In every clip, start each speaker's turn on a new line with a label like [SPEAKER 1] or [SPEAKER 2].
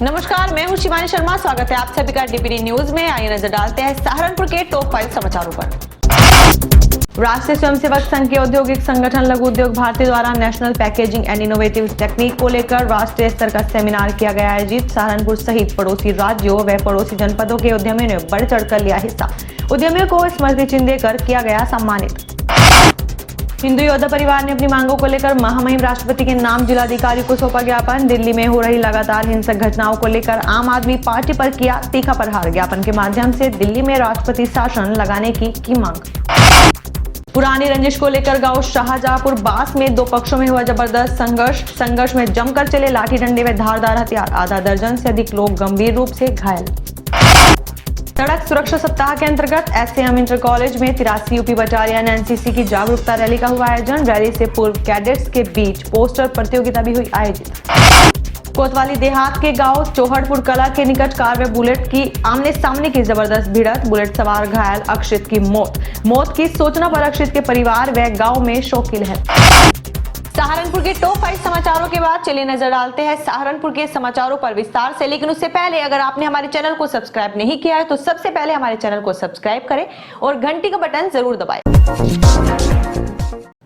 [SPEAKER 1] नमस्कार, मैं हूं शिवानी शर्मा। स्वागत है आप सभी का डीपीडी न्यूज में। आइए नजर डालते हैं सहारनपुर के टॉप 5 समाचारों पर। राष्ट्रीय स्वयंसेवक संघ के औद्योगिक संगठन लघु उद्योग भारती द्वारा national packaging and innovative technique को लेकर राष्ट्रीय स्तर का सेमिनार किया गया आयोजित। सहारनपुर सहित पड़ोसी राज्यों व पड़ोसी जनपदों के उद्यमियों ने बढ़ चढ़कर लिया हिस्सा। उद्यमियों को स्मृति चिन्ह देकर किया गया सम्मानित। हिंदू योद्धा परिवार ने अपनी मांगों को लेकर महामहिम राष्ट्रपति के नाम जिलाधिकारी को सौंपा ज्ञापन। दिल्ली में हो रही लगातार हिंसक घटनाओं को लेकर आम आदमी पार्टी पर किया तीखा प्रहार। ज्ञापन के माध्यम से दिल्ली में राष्ट्रपति शासन लगाने की मांग। पुरानी रंजिश को लेकर गांव शाहजहांपुर बास में दो पक्षों में हुआ जबरदस्त संघर्ष में जमकर चले लाठी डंडे व धारदार हथियार। आधा दर्जन से अधिक लोग गंभीर रूप से घायल। सड़क सुरक्षा सप्ताह के अंतर्गत एसएएम इंटर कॉलेज में 83 यूपी बटालियन एनसीसी की जागरूकता रैली का हुआ आयोजन। रैली से पूर्व कैडेट्स के बीच पोस्टर प्रतियोगिता भी हुई आयोजित। कोतवाली देहात के गांव चौहड़पुर कला के निकट कार व बुलेट की आमने सामने की जबरदस्त भिड़ंत। बुलेट सवार घायल, अक्षित की मौत की सूचना पर अक्षित के परिवार व गांव में शोक की लहर। सहारनपुर के टॉप 5 समाचारों के बाद चलिए नजर डालते हैं सहारनपुर के समाचारों पर विस्तार से। लेकिन उससे पहले अगर आपने हमारे चैनल को सब्सक्राइब नहीं किया है तो सबसे पहले हमारे चैनल को सब्सक्राइब करें और घंटी का बटन जरूर दबाएं।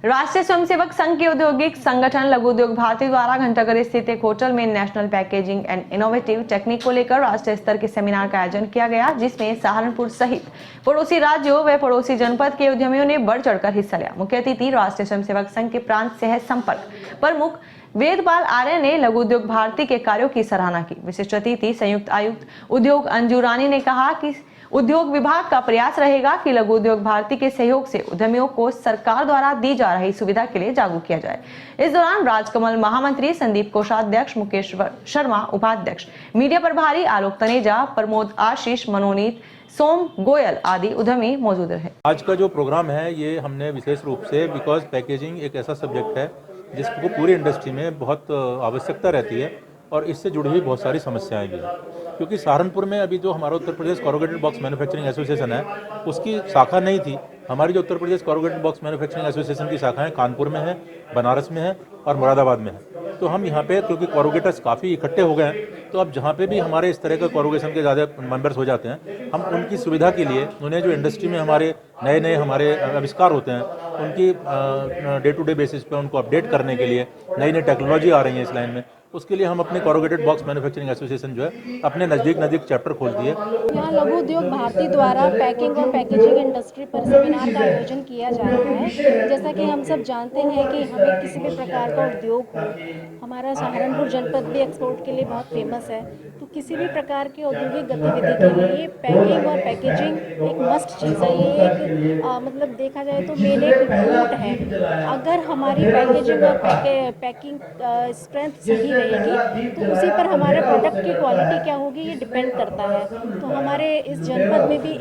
[SPEAKER 1] राष्ट्रीय स्वयंसेवक संघ के औद्योगिक संगठन लघु उद्योग भारती द्वारा घंटाघर स्थित एक होटल में national packaging and innovative technique को लेकर राष्ट्रीय स्तर के सेमिनार का आयोजन किया गया, जिसमें सहारनपुर सहित पड़ोसी राज्यों व पड़ोसी जनपद के उद्यमियों ने बढ़ चढ़कर हिस्सा लिया। मुख्य अतिथि राष्ट्रीय स्वयंसेवक संघ के प्रांत सह संपर्क प्रमुख वेदपाल आर्य ने लघु उद्योग भारती के कार्यों की सराहना की। विशिष्ट अतिथि संयुक्त आयुक्त उद्योग अंजू रानी ने कहा कि उद्योग विभाग का प्रयास रहेगा कि लघु उद्योग भारती के सहयोग से उद्यमियों को सरकार द्वारा दी जा रही सुविधा के लिए जागरूक किया जाए। इस दौरान राजकमल महामंत्री, संदीप कोषाध्यक्ष, मुकेश शर्मा उपाध्यक्ष, मीडिया प्रभारी आलोक तनेजा, प्रमोद आशीष, मनोनीत, सोम गोयल आदि उद्यमी मौजूद रहे।
[SPEAKER 2] आज का जो प्रोग्राम है ये हमने विशेष रूप से बिकॉज पैकेजिंग एक ऐसा सब्जेक्ट है जिसको पूरी इंडस्ट्री में बहुत आवश्यकता रहती है और इससे जुड़ी हुई बहुत सारी समस्याएं भी हैं, क्योंकि सहारनपुर में अभी जो हमारा Uttar Pradesh corrugated box manufacturing association है उसकी शाखा नहीं थी। हमारी जो Uttar Pradesh corrugated box manufacturing association की शाखाएं कानपुर में है, बनारस में है और मुरादाबाद में है। तो हम यहाँ पे क्योंकि कोरुगेटर्स काफ़ी इकट्ठे हो गए हैं, तो अब जहाँ पे भी हमारे इस तरह का कोरुगेशन के ज़्यादा मेंबर्स हो जाते हैं, हम उनकी सुविधा के लिए उन्हें जो इंडस्ट्री में हमारे नए हमारे आविष्कार होते हैं उनकी डे टू डे बेसिस पे उनको अपडेट करने के लिए नई टेक्नोलॉजी आ रही है इस लाइन में, उसके लिए हम अपने कोरुगेटेड बॉक्स मैन्युफैक्चरिंग एसोसिएशन जो है अपने नज़दीक चैप्टर खोल दिए।
[SPEAKER 3] यहाँ लघु उद्योग भारती द्वारा पैकिंग और पैकेजिंग इंडस्ट्री पर सेमिनार का आयोजन किया जा रहा है। जैसा कि हम सब जानते हैं कि हमें किसी भी प्रकार का उद्योग हो, हमारा सहारनपुर जनपद भी एक्सपोर्ट के लिए बहुत फेमस है, तो किसी भी प्रकार की औद्योगिक गतिविधि के लिए पैकिंग और पैकेजिंग एक मस्ट चीज़ है। ये एक मतलब देखा जाए तो मेन एक रूट है। अगर हमारी पैकेजिंग और पैकिंग स्ट्रेंथ सही रहेगी तो उसी पर हमारे प्रोडक्ट की क्वालिटी क्या होगी ये डिपेंड करता है। तो हमारे इस जनपद में भी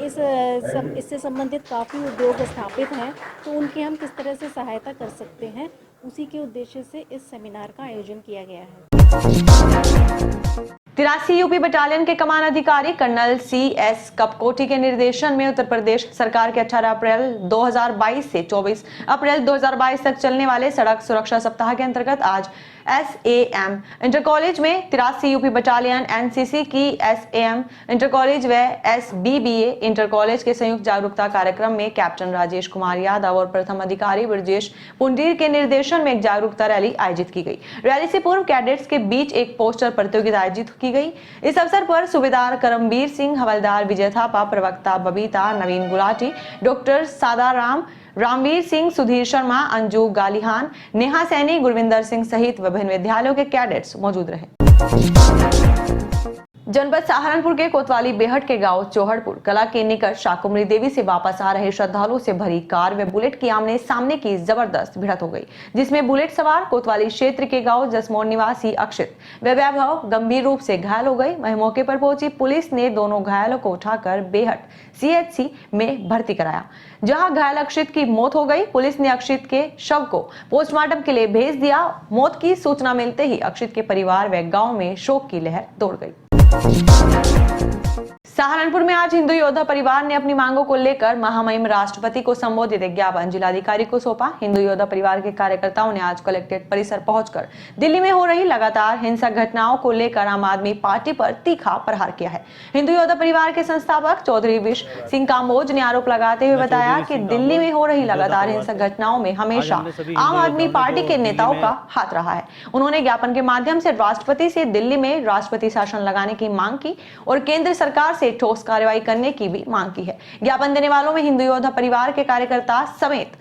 [SPEAKER 3] इससे संबंधित काफ़ी उद्योग स्थापित हैं, तो उनकी हम किस तरह से सहायता कर सकते हैं, उसी के उद्देश्य से इस सेमिनार का आयोजन किया गया है।
[SPEAKER 1] 83 यूपी बटालियन के कमान अधिकारी कर्नल CS कपकोटी के निर्देशन में उत्तर प्रदेश सरकार के 18 अप्रैल 2022 से 24 अप्रैल 2022 तक चलने वाले सड़क सुरक्षा सप्ताह के अंतर्गत आज SAM इंटर कॉलेज में 83 यूपी बटालियन एनसीसी की SAM इंटर कॉलेज व SBBA इंटर कॉलेज के संयुक्त जागरूकता कार्यक्रम में कैप्टन राजेश कुमार यादव और प्रथम अधिकारी ब्रजेश पुंडीर के निर्देशन में एक जागरूकता रैली आयोजित की गई। रैली से पूर्व कैडेट्स के बीच एक पोस्टर प्रतियोगिता आयोजित की गई। इस अवसर पर सूबेदार करमबीर सिंह, हवलदार विजय थापा, प्रवक्ता बबीता, नवीन गुलाटी, डॉक्टर सादाराम, रामवीर सिंह, सुधीर शर्मा, अंजू गालिहान, नेहा सैनी, गुरविंदर सिंह सहित विभिन्न विद्यालयों के कैडेट्स मौजूद रहे। जनपद सहारनपुर के कोतवाली बेहट के गांव चौहड़पुर कला के निकट शाकुंभरी देवी से वापस आ रहे श्रद्धालुओं से भरी कार व बुलेट की आमने सामने की जबरदस्त भिड़ंत हो गई, जिसमें बुलेट सवार कोतवाली क्षेत्र के गांव जसमोर निवासी अक्षित व वैभव गंभीर रूप से घायल हो गई। वहीं मौके पर पहुंची पुलिस ने दोनों घायलों को उठाकर बेहट CHC में भर्ती कराया, जहां घायल अक्षित की मौत हो गई। पुलिस ने अक्षित के शव को पोस्टमार्टम के लिए भेज दिया। मौत की सूचना मिलते ही अक्षित के परिवार व गाँव में शोक की लहर दौड़ गई। सहारनपुर में आज हिंदू योद्धा परिवार ने अपनी मांगों को लेकर महामहिम राष्ट्रपति को संबोधित एक ज्ञापन जिलाधिकारी को सौंपा। हिंदू योद्धा परिवार के कार्यकर्ताओं ने आज कलेक्ट्रेट परिसर पहुंचकर दिल्ली में हो रही लगातार हिंसक घटनाओं को लेकर आम आदमी पार्टी पर तीखा प्रहार किया है। हिंदू योद्धा परिवार के संस्थापक चौधरी विश्व सिंह कांबोज ने आरोप लगाते हुए बताया कि दिल्ली में हो रही लगातार हिंसक घटनाओं में हमेशा आम आदमी पार्टी के नेताओं का हाथ रहा है। उन्होंने ज्ञापन के माध्यम से राष्ट्रपति से दिल्ली में राष्ट्रपति शासन लगाने की मांग की और केंद्र सरकार से ठोस कार्रवाई करने की भी मांग की है। ज्ञापन देने वालों में हिंदू योद्धा परिवार के कार्यकर्ता समेत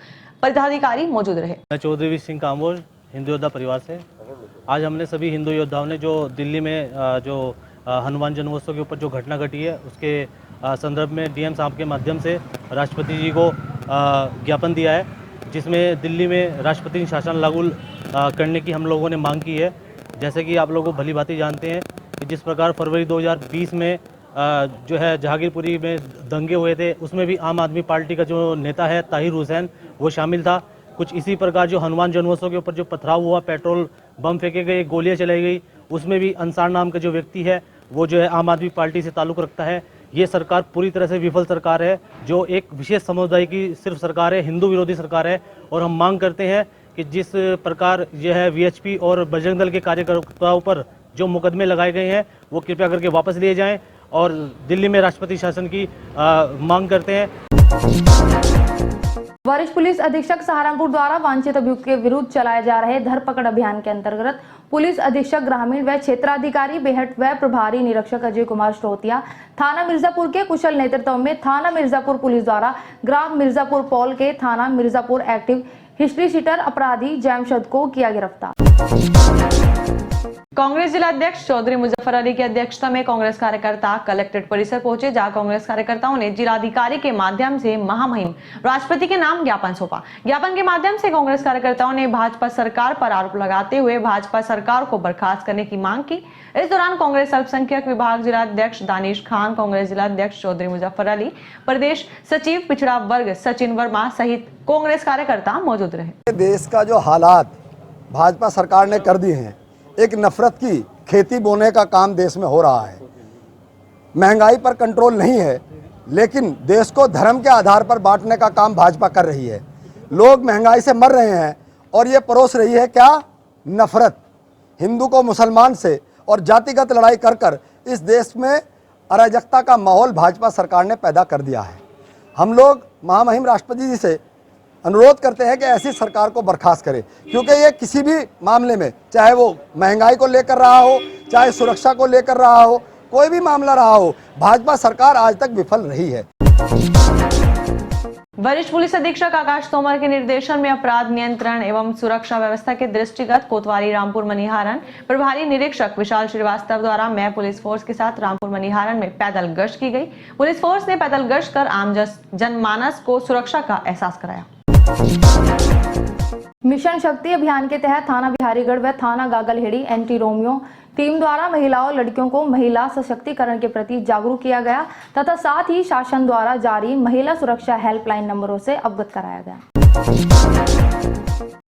[SPEAKER 1] पदाधिकारी मौजूद रहे।
[SPEAKER 4] मैं चौधरी विश्व सिंह कांबोज हिंदू योद्धा परिवार से आज हमने सभी हिंदू योद्धाओं ने जो दिल्ली में जो हनुमान जन्मोत्सव के ऊपर जो घटना घटी है उसके संदर्भ में डीएम साहब के माध्यम से राष्ट्रपति जी को ज्ञापन दिया है, जिसमें दिल्ली में राष्ट्रपति शासन लागू करने की हम लोगों ने मांग की है। जैसे कि आप लोगों को भली भांति जानते हैं कि जिस प्रकार फरवरी 2020 में जो है जहांगीरपुरी में दंगे हुए थे, उसमें भी आम आदमी पार्टी का जो नेता है ताहिर हुसैन वो शामिल था। कुछ इसी प्रकार जो हनुमान जन्मोत्सव के ऊपर जो पथराव हुआ, पेट्रोल बम फेंके गए, गोलियां चलाई गई, उसमें भी अंसार नाम का जो व्यक्ति है वो जो है आम आदमी पार्टी से ताल्लुक़ रखता है। ये सरकार पूरी तरह से विफल सरकार है, जो एक विशेष समुदाय की सिर्फ सरकार है, हिंदू विरोधी सरकार है। और हम मांग करते हैं कि जिस प्रकार यह है वीएचपी और बजरंग दल के कार्यकर्ताओं पर जो मुकदमे लगाए गए हैं वो कृपया करके वापस लिए जाएं और दिल्ली में राष्ट्रपति शासन की मांग करते हैं।
[SPEAKER 5] वरिष्ठ पुलिस अधीक्षक सहारनपुर द्वारा वांछित अभियुक्त के विरुद्ध चलाए जा रहे धरपकड़ अभियान के अंतर्गत पुलिस अधीक्षक ग्रामीण व क्षेत्राधिकारी बेहट व प्रभारी निरीक्षक अजय कुमार श्रोतिया थाना मिर्जापुर के कुशल नेतृत्व में थाना मिर्जापुर पुलिस द्वारा ग्राम मिर्जापुर पॉल के थाना मिर्जापुर एक्टिव हिस्ट्री शीटर अपराधी जैमशद को किया गिरफ्तार।
[SPEAKER 1] कांग्रेस जिला अध्यक्ष चौधरी मुजफ्फर अली की अध्यक्षता में कांग्रेस कार्यकर्ता कलेक्ट्रेट परिसर पहुंचे, जहां कांग्रेस कार्यकर्ताओं ने जिलाधिकारी के माध्यम से महामहिम राष्ट्रपति के नाम ज्ञापन सौंपा। ज्ञापन के माध्यम से कांग्रेस कार्यकर्ताओं ने भाजपा सरकार पर आरोप लगाते हुए भाजपा सरकार को बर्खास्त करने की मांग की। इस दौरान कांग्रेस अल्पसंख्यक विभाग जिला अध्यक्ष दानिश खान, कांग्रेस जिला अध्यक्ष चौधरी मुजफ्फर अली, प्रदेश सचिव पिछड़ा वर्ग सचिन वर्मा सहित कांग्रेस कार्यकर्ता मौजूद रहे।
[SPEAKER 6] देश का जो हालात भाजपा सरकार ने कर दिए हैं, एक नफरत की खेती बोने का काम देश में हो रहा है। महंगाई पर कंट्रोल नहीं है, लेकिन देश को धर्म के आधार पर बांटने का काम भाजपा कर रही है। लोग महंगाई से मर रहे हैं और ये परोस रही है क्या? नफरत। हिंदू को मुसलमान से और जातिगत लड़ाई कर कर इस देश में अराजकता का माहौल भाजपा सरकार ने पैदा कर दिया है। हम लोग महामहिम राष्ट्रपति जी से अनुरोध करते हैं कि ऐसी सरकार को बर्खास्त करें, क्योंकि ये किसी भी मामले में, चाहे वो महंगाई को लेकर रहा हो, चाहे सुरक्षा को लेकर रहा हो, कोई भी मामला रहा हो, भाजपा सरकार आज तक विफल रही है।
[SPEAKER 1] वरिष्ठ पुलिस अधीक्षक आकाश तोमर के निर्देशन में अपराध नियंत्रण एवं सुरक्षा व्यवस्था के दृष्टिगत कोतवाली रामपुर मनिहारन प्रभारी निरीक्षक विशाल श्रीवास्तव द्वारा मैं पुलिस फोर्स के साथ रामपुर मनिहारन में पैदल गश्त की गई। पुलिस फोर्स ने पैदल गश्त कर आम जनमानस को सुरक्षा का एहसास कराया।
[SPEAKER 5] मिशन शक्ति अभियान के तहत थाना बिहारीगढ़ व थाना गागलहेड़ी एंटी रोमियो टीम द्वारा महिलाओं लड़कियों को महिला सशक्तिकरण के प्रति जागरूक किया गया तथा साथ ही शासन द्वारा जारी महिला सुरक्षा हेल्पलाइन नंबरों से अवगत कराया गया।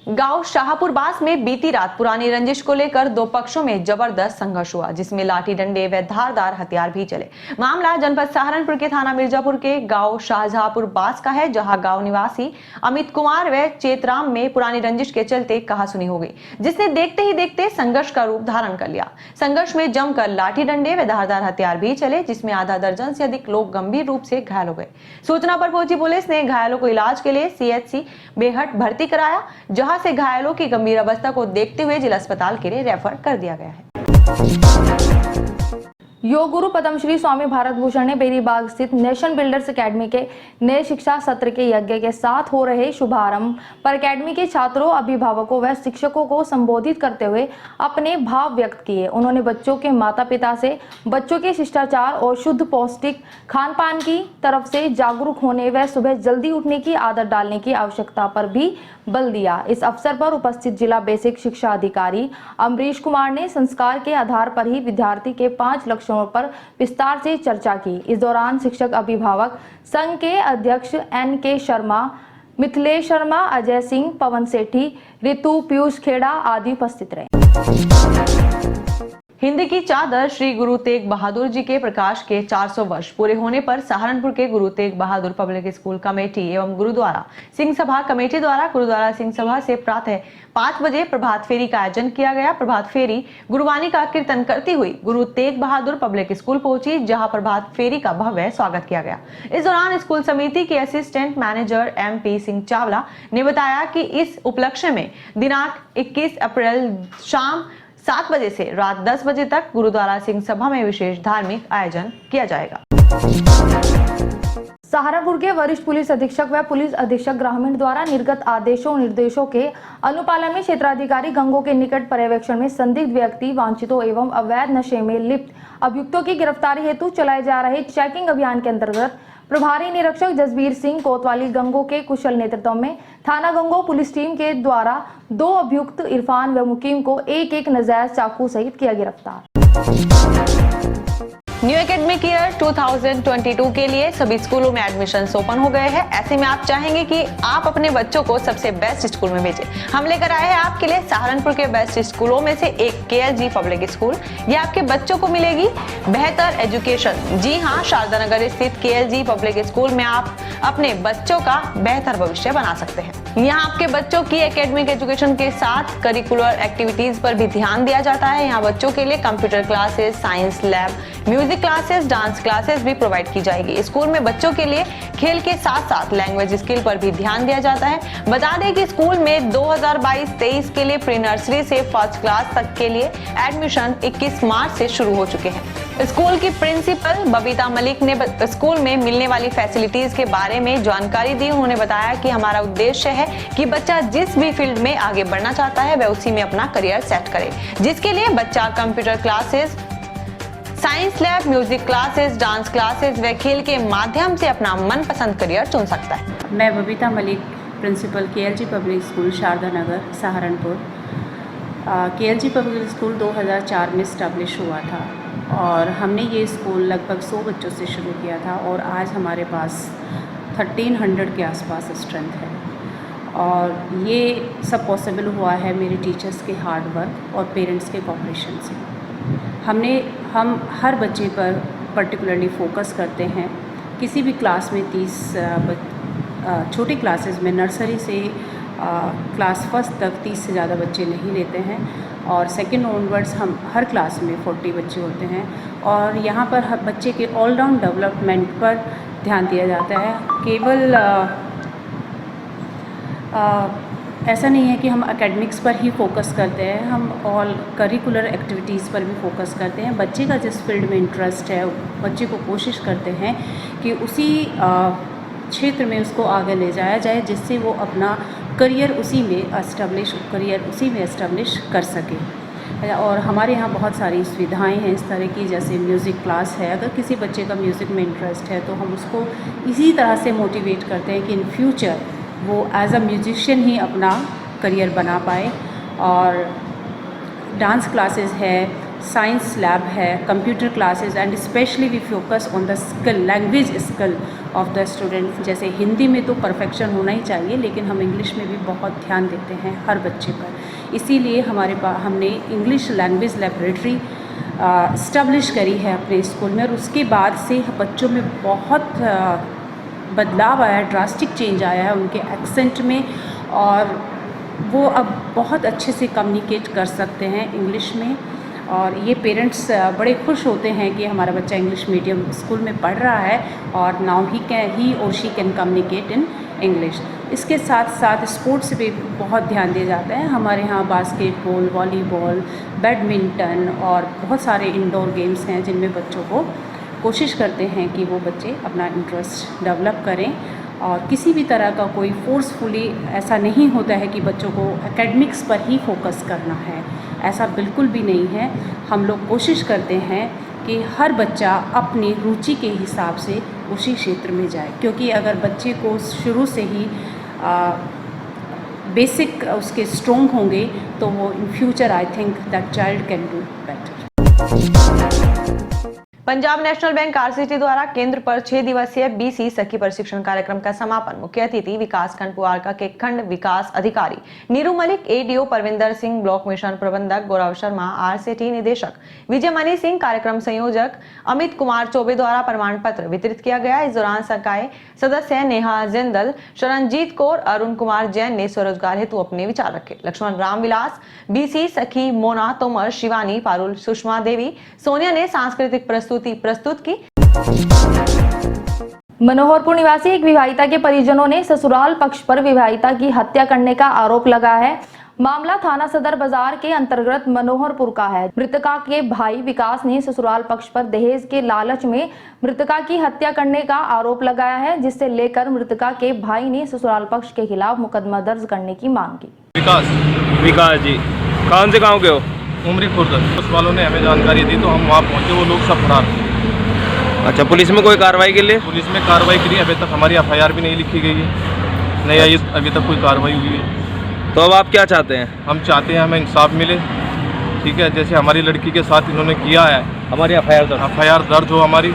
[SPEAKER 1] गांव शाहपुर बास में बीती रात पुरानी रंजिश को लेकर दो पक्षों में जबरदस्त संघर्ष हुआ, जिसमें लाठी डंडे व धारदार हथियार भी चले। मामला जनपद सहारनपुर के थाना मिर्जापुर के गांव शाहजहापुर बास का है, जहां गांव निवासी अमित कुमार व चेतराम में पुरानी रंजिश के चलते कहासुनी हो गई, जिसने देखते ही देखते संघर्ष का रूप धारण कर लिया। संघर्ष में जमकर लाठी डंडे व धारदार हथियार भी चले, जिसमें आधा दर्जन से अधिक लोग गंभीर रूप से घायल हो गए। सूचना पर पहुंची पुलिस ने घायलों को इलाज के लिए सीएचसी बेहट भर्ती कराया, जहां से घायलों की गंभीर अवस्था को देखते हुए जिला अस्पताल के लिए रेफर कर दिया गया है।
[SPEAKER 5] योग गुरु पद्मश्री स्वामी भारत भूषण ने बेरीबाग स्थित नेशन बिल्डर्स एकेडमी के नए शिक्षा सत्र के यज्ञ के साथ हो रहे शुभारंभ पर एकेडमी के छात्रों, अभिभावकों व शिक्षकों को संबोधित करते हुए अपने भाव व्यक्त किए। उन्होंने बच्चों के माता पिता से बच्चों के शिष्टाचार और शुद्ध पौष्टिक खान पान की तरफ से जागरूक होने व सुबह जल्दी उठने की आदत डालने की आवश्यकता पर भी बल दिया। इस अवसर पर उपस्थित जिला बेसिक शिक्षा अधिकारी अमरीश कुमार ने संस्कार के आधार पर ही विद्यार्थी के 5 लक्ष्यों पर विस्तार से चर्चा की। इस दौरान शिक्षक अभिभावक संघ के अध्यक्ष NK शर्मा, मिथिलेश शर्मा, अजय सिंह, पवन सेठी, ऋतु, पीयूष खेड़ा आदि उपस्थित रहे।
[SPEAKER 1] हिंदी की चादर श्री गुरु तेग बहादुर जी के प्रकाश के 400 वर्ष पूरे होने पर सहारनपुर के Guru Tegh Bahadur public school committee एवं गुरुद्वारा सिंह सभा कमेटी द्वारा गुरुद्वारा सिंह सभा से प्रातः 5 बजे प्रभात फेरी का आयोजन किया गया। प्रभात फेरी गुरुवाणी का कीर्तन करती हुई गुरु तेग बहादुर पब्लिक स्कूल पहुंची, जहां प्रभात फेरी का भव्य स्वागत किया गया। इस दौरान स्कूल समिति के assistant manager MP Singh Chawla ने बताया कि इस उपलक्ष्य में दिनांक 21 अप्रैल शाम 7 बजे से रात 10 बजे तक गुरुद्वारा सिंह सभा में विशेष धार्मिक आयोजन किया जाएगा।
[SPEAKER 5] सहारनपुर के वरिष्ठ पुलिस अधीक्षक व पुलिस अधीक्षक ग्रामीण द्वारा निर्गत आदेशों निर्देशों के अनुपालन में क्षेत्राधिकारी गंगों के निकट पर्यवेक्षण में संदिग्ध व्यक्ति, वांछितों एवं अवैध नशे में लिप्त अभियुक्तों की गिरफ्तारी हेतु चलाए जा रहे चेकिंग अभियान के अंतर्गत प्रभारी निरीक्षक जसबीर सिंह कोतवाली गंगों के कुशल नेतृत्व में थाना गंगों पुलिस टीम के द्वारा 2 अभियुक्त इरफान व मुकीम को एक नाजायज चाकू सहित किया गिरफ्तार।
[SPEAKER 1] न्यू एकेडमिक ईयर 2022 के लिए सभी स्कूलों में एडमिशन्स ओपन हो गए हैं। ऐसे में आप चाहेंगे कि आप अपने बच्चों को सबसे बेस्ट स्कूल में भेजें। हम लेकर आए हैं आपके लिए सहारनपुर के बेस्ट स्कूलों में से एक KLG पब्लिक स्कूल। ये आपके बच्चों को मिलेगी बेहतर एजुकेशन। जी हाँ, शारदा नगर स्थित KLG पब्लिक स्कूल में आप अपने बच्चों का बेहतर भविष्य बना सकते हैं। यहाँ आपके बच्चों की एकेडमिक एजुकेशन के साथ करिकुलर एक्टिविटीज पर भी ध्यान दिया जाता है। यहाँ बच्चों के लिए computer classes, science lab, music classes, dance classes भी प्रोवाइड की जाएगी। स्कूल में बच्चों के लिए खेल के साथ साथ लैंग्वेज स्किल पर भी ध्यान दिया जाता है। बता दें कि स्कूल में 2022-23 के लिए प्री नर्सरी से फर्स्ट क्लास तक के लिए एडमिशन 21 मार्च से शुरू हो चुके हैं। स्कूल की प्रिंसिपल बबीता मलिक ने स्कूल में मिलने वाली फैसिलिटीज के बारे में जानकारी दी। उन्होंने बताया कि हमारा उद्देश्य है कि बच्चा जिस भी फील्ड में आगे बढ़ना चाहता है वह उसी में अपना करियर सेट करे, जिसके लिए बच्चा computer classes, science lab, music classes, dance classes व खेल के माध्यम से अपना मनपसंद करियर चुन सकता है।
[SPEAKER 7] मैं Babita Malik, principal KLG public school Sharda Nagar Saharanpur. KLG public school 2004 में स्टैब्लिश हुआ था और हमने ये स्कूल लगभग 100 बच्चों से शुरू किया था और आज हमारे पास 1300 के आसपास स्ट्रेंथ है। और ये सब पॉसिबल हुआ है मेरे टीचर्स के हार्ड वर्क और पेरेंट्स के कोऑपरेशन से। हम हर बच्चे पर पर्टिकुलरली फोकस करते हैं। किसी भी क्लास में 30 छोटी क्लासेस में नर्सरी से क्लास फर्स्ट तक 30 से ज़्यादा बच्चे नहीं लेते हैं और सेकंड ऑनवर्ड्स हम हर क्लास में 40 बच्चे होते हैं। और यहाँ पर हर बच्चे के ऑलराउंड डेवलपमेंट पर ध्यान दिया जाता है। केवल ऐसा नहीं है कि हम एकेडमिक्स पर ही फोकस करते हैं, हम ऑल करिकुलर एक्टिविटीज़ पर भी फोकस करते हैं। बच्चे का जिस फील्ड में इंटरेस्ट है, बच्चे को कोशिश करते हैं कि उसी क्षेत्र में उसको आगे ले जाया जाए, जिससे वो अपना करियर उसी में एस्टेब्लिश कर सके। और हमारे यहाँ बहुत सारी सुविधाएं हैं इस तरह की, जैसे म्यूज़िक क्लास है। अगर किसी बच्चे का म्यूज़िक में इंटरेस्ट है तो हम उसको इसी तरह से मोटिवेट करते हैं कि इन फ्यूचर वो एज अ म्यूजिशियन ही अपना करियर बना पाए। और डांस क्लासेस है, साइंस लैब है, computer classes and specially we focus on the skill, language skill of the student. जैसे हिंदी में तो परफेक्शन होना ही चाहिए, लेकिन हम इंग्लिश में भी बहुत ध्यान देते हैं हर बच्चे पर। इसीलिए हमने इंग्लिश लैंग्वेज लेबोरेटरी इस्टेब्लिश करी है अपने स्कूल में। और उसके बाद से बच्चों में बहुत बदलाव आया है, ड्रास्टिक चेंज आया है उनके एक्सेंट में, और वो अब बहुत अच्छे से कम्युनिकेट कर सकते हैं इंग्लिश में। और ये पेरेंट्स बड़े खुश होते हैं कि हमारा बच्चा इंग्लिश मीडियम स्कूल में पढ़ रहा है और नाउ ही और she can communicate in English. इसके साथ साथ स्पोर्ट्स पे बहुत ध्यान दिया जाता है। हमारे यहाँ बास्केटबॉल, वॉलीबॉल, बैडमिंटन और बहुत सारे इंडोर गेम्स हैं जिनमें बच्चों को कोशिश करते हैं कि वो बच्चे अपना इंटरेस्ट डेवलप करें। और किसी भी तरह का कोई फोर्सफुली ऐसा नहीं होता है कि बच्चों को एकेडमिक्स पर ही फोकस करना है, ऐसा बिल्कुल भी नहीं है। हम लोग कोशिश करते हैं कि हर बच्चा अपनी रुचि के हिसाब से उसी क्षेत्र में जाए, क्योंकि अगर बच्चे को शुरू से ही बेसिक उसके स्ट्रॉन्ग होंगे तो वो in future I think that child can do better.
[SPEAKER 1] Punjab National Bank RCT द्वारा केंद्र पर 6 दिवसीय बीसी सखी प्रशिक्षण कार्यक्रम का समापन मुख्य अतिथि विकासखंड पुआरका के खंड विकास अधिकारी Neeru Malik, ADO Parvinder Singh, block mission प्रबंधक गौरव शर्मा, आरसीटी निदेशक विजय मनी सिंह, कार्यक्रम संयोजक अमित कुमार चौबे द्वारा प्रमाण पत्र वितरित किया गया। इस दौरान संकाय सदस्य नेहा जिंदल, शरणजीत कौर, अरुण कुमार जैन ने स्वरोजगार हेतु अपने विचार रखे। लक्ष्मण रामविलास, बीसी सखी, मोना तोमर, शिवानी पारुल, सुषमा देवी, सोनिया ने सांस्कृतिक प्रस्तुत की।
[SPEAKER 5] मनोहरपुर निवासी एक विवाहिता के परिजनों ने ससुराल पक्ष पर विवाहिता की हत्या करने का आरोप लगाया है। मामला थाना सदर बाजार के अंतर्गत मनोहरपुर का है। मृतका के भाई विकास ने ससुराल पक्ष पर दहेज के लालच में मृतका की हत्या करने का आरोप लगाया है, जिससे लेकर मृतका के भाई ने ससुराल पक्ष के खिलाफ मुकदमा दर्ज करने की मांग की।
[SPEAKER 8] विकास जी कौन से गाँव के हो?
[SPEAKER 9] उमरी खुर्द। पुलिस वालों ने हमें जानकारी दी तो हम वहाँ पहुँचे, वो लोग सब फरार थे।
[SPEAKER 8] अच्छा, पुलिस में कोई कार्रवाई के लिए?
[SPEAKER 9] पुलिस में कार्रवाई के लिए अभी तक हमारी एफआईआर भी नहीं लिखी गई है, नहीं आई अभी तक कोई कार्रवाई हुई है।
[SPEAKER 8] तो अब आप क्या चाहते हैं?
[SPEAKER 9] हम चाहते हैं हमें इंसाफ मिले, ठीक है, जैसे हमारी लड़की के साथ इन्होंने किया है,
[SPEAKER 8] हमारी एफआईआर
[SPEAKER 9] दर्ज हो हमारी।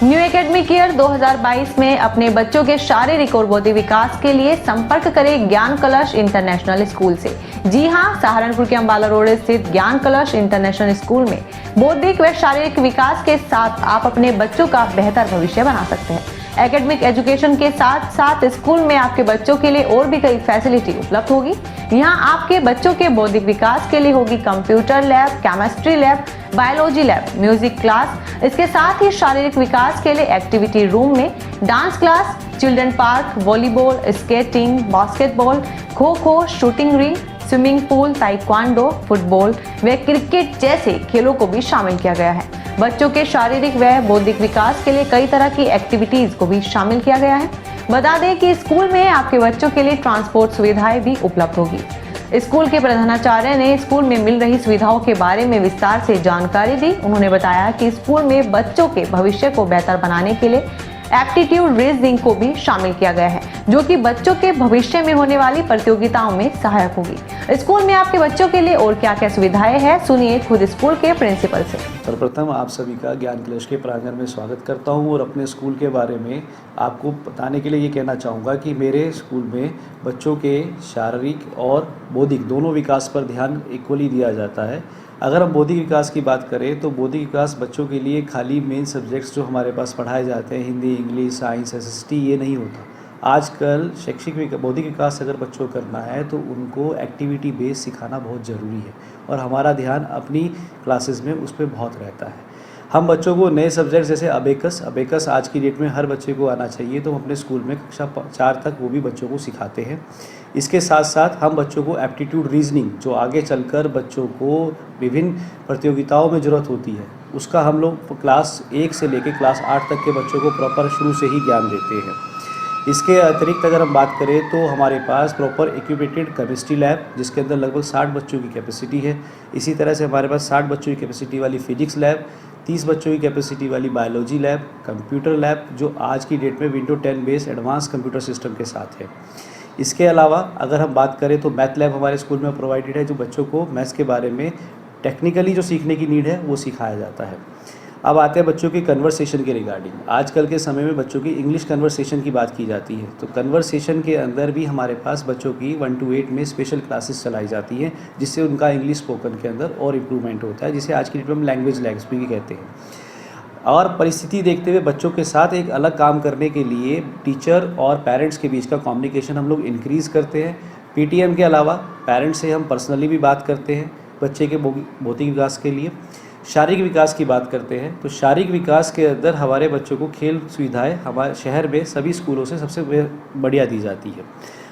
[SPEAKER 1] न्यू एकेडमिक ईयर 2022 में अपने बच्चों के शारीरिक और बौद्धिक विकास के लिए संपर्क करें ज्ञान कलश इंटरनेशनल स्कूल से। जी हां, सहारनपुर के अंबाला रोड स्थित ज्ञान कलश इंटरनेशनल स्कूल में बौद्धिक व शारीरिक विकास के साथ आप अपने बच्चों का बेहतर भविष्य बना सकते हैं। एकेडमिक एजुकेशन के साथ साथ स्कूल में आपके बच्चों के लिए और भी कई फैसिलिटी उपलब्ध होगी। यहाँ आपके बच्चों के बौद्धिक विकास के लिए होगी computer lab, chemistry lab, biology lab, music class. इसके साथ ही शारीरिक विकास के लिए एक्टिविटी रूम में dance class, children park, volleyball, skating, basketball, kho kho, shooting ring, swimming pool, taekwondo, football व क्रिकेट जैसे खेलों को भी शामिल किया गया है। बच्चों के शारीरिक व बौद्धिक विकास के लिए कई तरह की एक्टिविटीज को भी शामिल किया गया है। बता दें कि स्कूल में आपके बच्चों के लिए ट्रांसपोर्ट सुविधाएं भी उपलब्ध होगी। स्कूल के प्रधानाचार्य ने स्कूल में मिल रही सुविधाओं के बारे में विस्तार से जानकारी दी। उन्होंने बताया कि स्कूल में बच्चों के भविष्य को बेहतर बनाने के लिए एप्टीट्यूड रीजनिंग को भी शामिल किया गया है, जो कि बच्चों के भविष्य में होने वाली प्रतियोगिताओं में सहायक होगी। स्कूल में आपके बच्चों के लिए और क्या क्या सुविधाएं हैं, सुनिए खुद स्कूल के प्रिंसिपल से।
[SPEAKER 10] सर्वप्रथम आप सभी का ज्ञान कलश के प्रांगण में स्वागत करता हूं और अपने स्कूल के बारे में आपको बताने के लिए ये कहना चाहूँगा कि मेरे स्कूल में बच्चों के शारीरिक और बौद्धिक दोनों विकास पर ध्यान इक्वली दिया जाता है। अगर हम बौद्धिक विकास की बात करें तो बौद्धिक विकास बच्चों के लिए खाली मेन सब्जेक्ट्स जो हमारे पास पढ़ाए जाते हैं, हिंदी, इंग्लिश, साइंस, एसएसटी, ये नहीं होता। आजकल शैक्षिक बौद्धिक विकास अगर बच्चों को करना है तो उनको एक्टिविटी बेस सिखाना बहुत ज़रूरी है और हमारा ध्यान अपनी क्लासेस में उस पर बहुत रहता है। हम बच्चों को नए सब्जेक्ट जैसे अबेकस आज की डेट में हर बच्चे को आना चाहिए, तो हम अपने स्कूल में कक्षा 4 तक वो भी बच्चों को सिखाते हैं। इसके साथ साथ हम बच्चों को एप्टीट्यूड रीजनिंग, जो आगे चलकर बच्चों को विभिन्न प्रतियोगिताओं में ज़रूरत होती है, उसका हम लोग क्लास 1 से लेकर क्लास 8 तक के बच्चों को प्रॉपर शुरू से ही ज्ञान देते हैं। इसके अतिरिक्त अगर हम बात करें तो हमारे पास प्रॉपर इक्विपेटेड केमिस्ट्री लैब, जिसके अंदर लगभग 60 बच्चों की कैपेसिटी है। इसी तरह से हमारे पास 60 बच्चों की कैपेसिटी वाली फिजिक्स लैब, 30 बच्चों की कैपेसिटी वाली बायोलॉजी लैब, कंप्यूटर लैब जो आज की डेट में window 10 base advance computer system के साथ है। इसके अलावा अगर हम बात करें तो मैथ लैब हमारे स्कूल में प्रोवाइडेड है, जो बच्चों को मैथ्स के बारे में टेक्निकली जो सीखने की नीड है वो सिखाया जाता है। अब आते हैं बच्चों की कन्वर्सेशन के रिगार्डिंग। आजकल के समय में बच्चों की इंग्लिश कन्वर्सेशन की बात की जाती है, तो कन्वर्सेशन के अंदर भी हमारे पास बच्चों की 1 to 8 में स्पेशल क्लासेस चलाई जाती हैं, जिससे उनका इंग्लिश स्पोकन के अंदर और इम्प्रूवमेंट होता है, जिसे आज की डेट में हम लैंग्वेज लैब्स भी कहते हैं। और परिस्थिति देखते हुए बच्चों के साथ एक अलग काम करने के लिए टीचर और पेरेंट्स के बीच का कम्युनिकेशन हम लोग इंक्रीज़ करते हैं। पीटीएम के अलावा पेरेंट्स से हम पर्सनली भी बात करते हैं बच्चे के भौतिक विकास के लिए। शारीरिक विकास की बात करते हैं तो शारीरिक विकास के अंदर हमारे बच्चों को खेल सुविधाएं हमारे शहर में सभी स्कूलों से सबसे बढ़िया दी जाती है।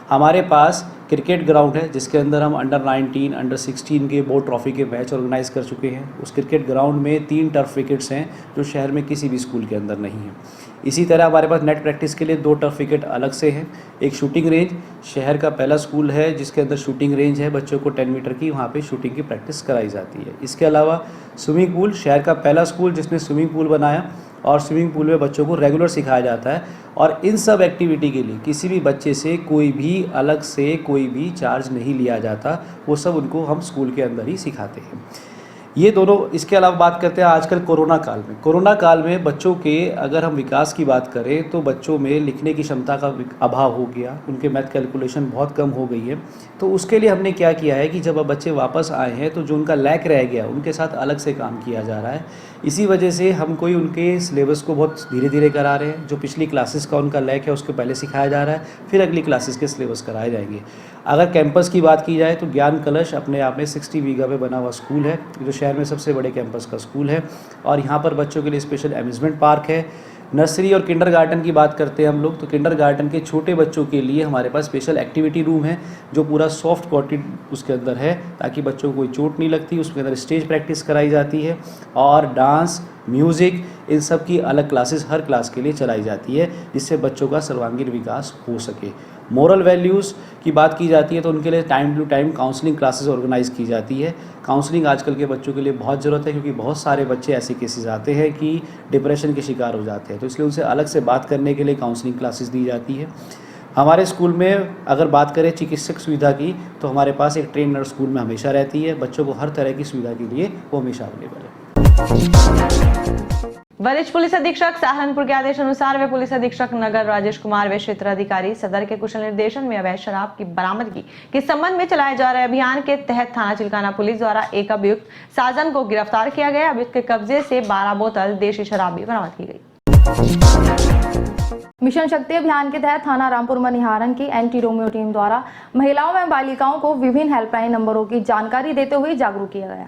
[SPEAKER 10] हमारे पास क्रिकेट ग्राउंड है, जिसके अंदर हम अंडर 19, अंडर 16 के बोर्ड ट्रॉफी के मैच ऑर्गेनाइज़ कर चुके हैं। उस क्रिकेट ग्राउंड में 3 टर्फ विकेट्स हैं, जो शहर में किसी भी स्कूल के अंदर नहीं है। इसी तरह हमारे पास नेट प्रैक्टिस के लिए 2 टर्फ विकेट अलग से हैं। एक शूटिंग रेंज, शहर का पहला स्कूल है जिसके अंदर शूटिंग रेंज है, बच्चों को 10 मीटर की वहाँ पे शूटिंग की प्रैक्टिस कराई जाती है। इसके अलावा स्विमिंग पूल, शहर का पहला स्कूल जिसने स्विमिंग पूल बनाया और स्विमिंग पूल में बच्चों को रेगुलर सिखाया जाता है। और इन सब एक्टिविटी के लिए किसी भी बच्चे से कोई भी अलग से कोई भी चार्ज नहीं लिया जाता, वो सब उनको हम स्कूल के अंदर ही सिखाते हैं। ये दोनों। इसके अलावा बात करते हैं आजकल कोरोना काल में बच्चों के अगर हम विकास की बात करें तो बच्चों में लिखने की क्षमता का अभाव हो गया, उनके मैथ कैलकुलेशन बहुत कम हो गई है। तो उसके लिए हमने क्या किया है कि जब अब बच्चे वापस आए हैं तो जो उनका लैक रह गया उनके साथ अलग से काम किया जा रहा है। इसी वजह से हम कोई उनके सिलेबस को बहुत धीरे धीरे करा रहे हैं। जो पिछली क्लासेस का उनका लैक है उसको पहले सिखाया जा रहा है, फिर अगली क्लासेस के सिलेबस कराए जाएंगे। अगर कैंपस की बात की जाए तो ज्ञान कलश अपने आप में 60 बीघा पे बना हुआ स्कूल है, जो शहर में सबसे बड़े कैंपस का स्कूल है। और यहाँ पर बच्चों के लिए स्पेशल अम्यूज़मेंट पार्क है। नर्सरी और किंडरगार्टन की बात करते हैं हम लोग तो किंडरगार्टन के छोटे बच्चों के लिए हमारे पास स्पेशल एक्टिविटी रूम है, जो पूरा सॉफ्ट कॉटेड उसके अंदर है, ताकि बच्चों को कोई चोट नहीं लगती। उसके अंदर स्टेज प्रैक्टिस कराई जाती है और डांस, म्यूज़िक, इन सब की अलग क्लासेस हर क्लास के लिए चलाई जाती है, जिससे बच्चों का सर्वांगीण विकास हो सके। मोरल वैल्यूज़ की बात की जाती है तो उनके लिए time to time counselling classes organise की जाती है। काउंसलिंग आजकल के बच्चों के लिए बहुत ज़रूरत है, क्योंकि बहुत सारे बच्चे ऐसे केसेस आते हैं कि डिप्रेशन के शिकार हो जाते हैं, तो इसलिए उनसे अलग से बात करने के लिए काउंसलिंग क्लासेस दी जाती है। हमारे स्कूल में अगर बात करें चिकित्सक सुविधा की तो हमारे पास एक ट्रेन नर्स स्कूल में हमेशा रहती है। बच्चों को हर तरह की सुविधा के लिए वो हमेशा अवेलेबल है।
[SPEAKER 1] वरिष्ठ पुलिस अधीक्षक सहारनपुर के आदेश अनुसार वे पुलिस अधीक्षक नगर राजेश कुमार व क्षेत्राधिकारी सदर के कुशल निर्देशन में अवैध शराब की बरामदगी के संबंध में चलाए जा रहे अभियान के तहत थाना चिलकाना पुलिस द्वारा एक अभियुक्त साजन को गिरफ्तार किया गया। अभियुक्त के कब्जे से 12 बोतल देशी शराब भी बरामद की गई।
[SPEAKER 5] मिशन शक्ति अभियान के तहत थाना रामपुर मनिहारन की एंटी रोमियो टीम द्वारा महिलाओं व बालिकाओं को विभिन्न हेल्पलाइन नंबरों की जानकारी देते हुए जागरूक किया गया।